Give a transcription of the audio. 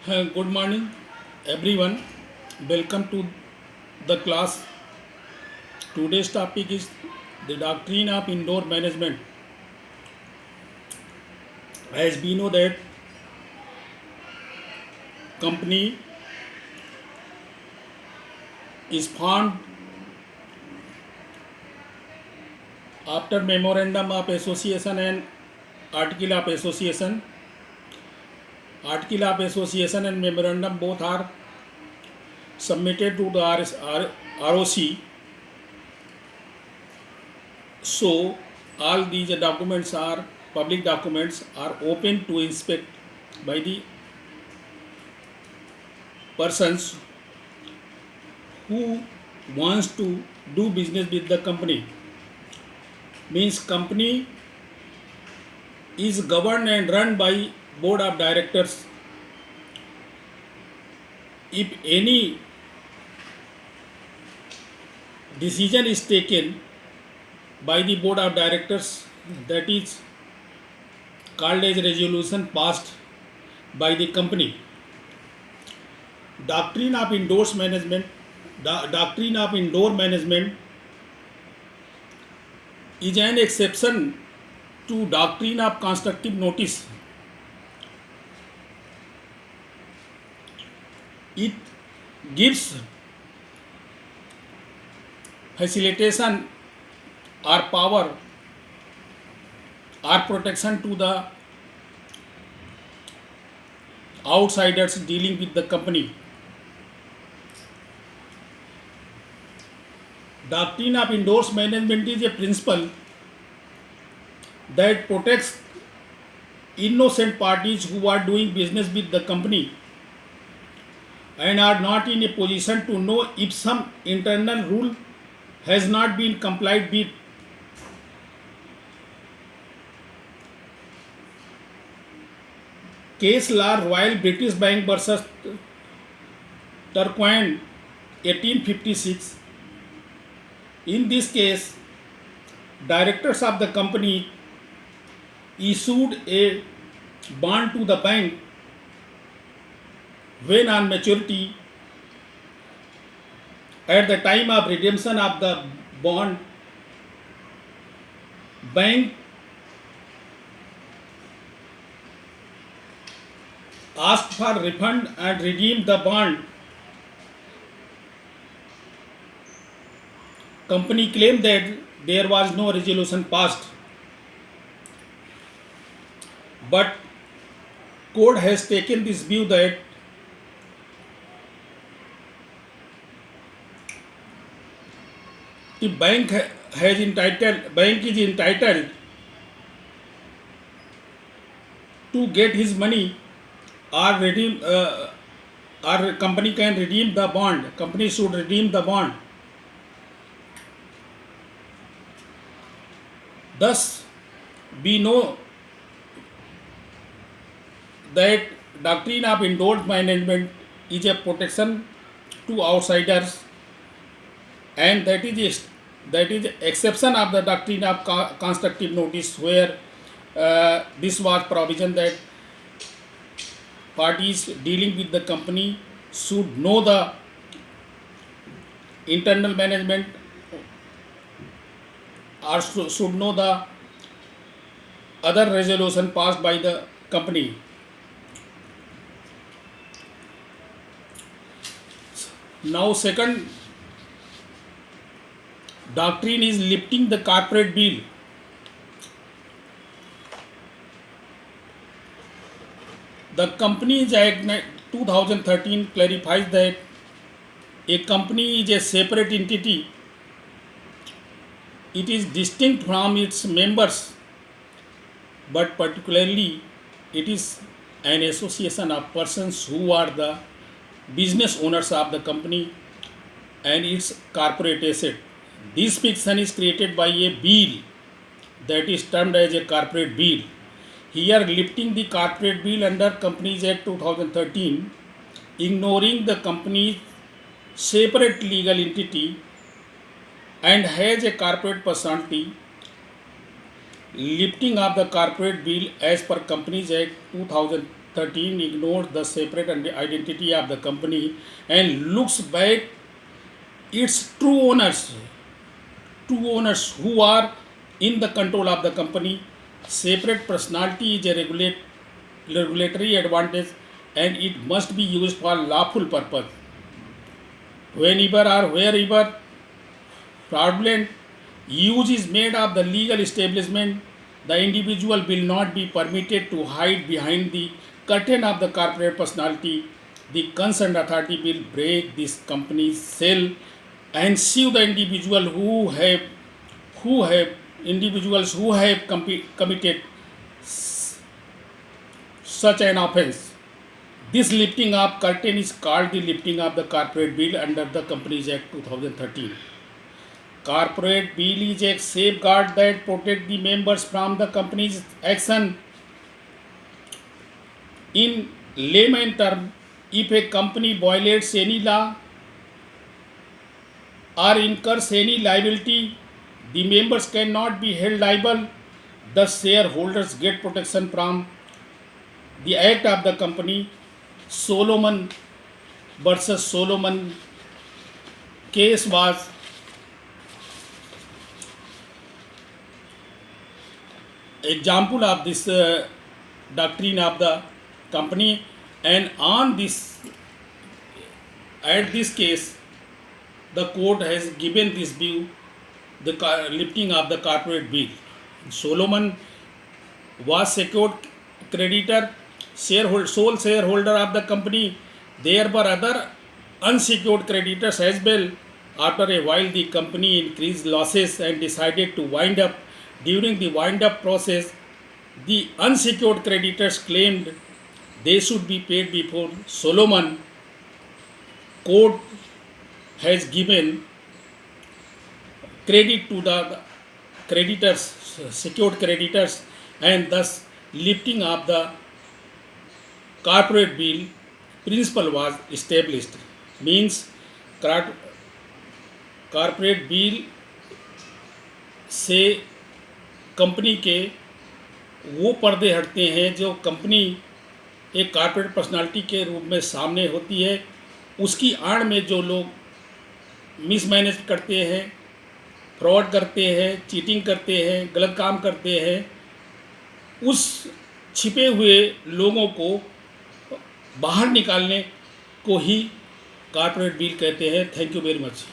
Good morning, everyone. Welcome to the class. Today's topic is the doctrine of indoor management. As we know that company is formed after memorandum of association and article of association. Article of association and memorandum both are submitted to the ROC. So all these documents are public documents are open to inspect by the persons who wants to do business with the company. Means company is governed and run by board of directors. If any decision is taken by the board of directors, that is called as resolution passed by the company. Doctrine of indoor management is an exception to doctrine of constructive notice. It gives facilitation or power or protection to the outsiders dealing with the company. Doctrine of indoor management is a principle that protects innocent parties who are doing business with the company and are not in a position to know if some internal rule has not been complied with. Case law Royal British Bank versus Turquoise 1856. In this case, directors of the company issued a bond to the bank when on maturity. At the time of redemption of the bond, bank asked for refund and redeemed the bond. Company claimed that there was no resolution passed, but court has taken this view that the bank is entitled to get his money or redeem or company can redeem the bond. Company should redeem the bond. Thus, we know that doctrine of indoor management is a protection to outsiders, and that is exception of the doctrine of constructive notice, where this was provision that parties dealing with the company should know the internal management or should know the other resolution passed by the company. Now, second doctrine is lifting the corporate bill. The Companies Act 2013 clarifies that a company is a separate entity. It is distinct from its members, but particularly it is an association of persons who are the business owners of the company and its corporate asset. This fiction is created by a bill that is termed as a corporate bill. Here, lifting the corporate bill under Companies Act 2013, ignoring the company's separate legal entity and has a corporate personality, Lifting of the corporate bill as per Companies Act 2013 ignores the separate identity of the company and looks back its true owners who are in the control of the company. Separate personality is a regulatory advantage and it must be used for lawful purpose. Whenever or wherever fraudulent use is made of the legal establishment, the individual will not be permitted to hide behind the curtain of the corporate personality. The concerned authority will break this company's shell and sue the individuals who have committed such an offense. This lifting of curtain is called the lifting of the corporate bill under the Companies Act 2013. Corporate bill is a safeguard that protect the members from the company's action. In layman term, if a company violates any law or incurs any liability, the members cannot be held liable. Thus, shareholders get protection from the act of the company. Solomon versus Solomon case was example of this doctrine of the company, and on this at this case the court has given this view, the lifting of the corporate bill. Solomon was secured creditor, sole shareholder of the company. There were other unsecured creditors as well. After a while, the company increased losses and decided to wind up. During the wind up process, the unsecured creditors claimed they should be paid before Solomon. Court has given credit to the creditors, secured creditors, and thus lifting of the corporate bill principle was established. Means corporate bill से company के वो पर्दे हटते हैं जो company एक corporate personality के रूप में सामने होती है। उसकी आड़ में जो लोग मिसमैनेज करते हैं, फ्रॉड करते हैं, चीटिंग करते हैं, गलत काम करते हैं, उस छिपे हुए लोगों को बाहर निकालने को ही कॉरपोरेट बिल कहते हैं। Thank you very much.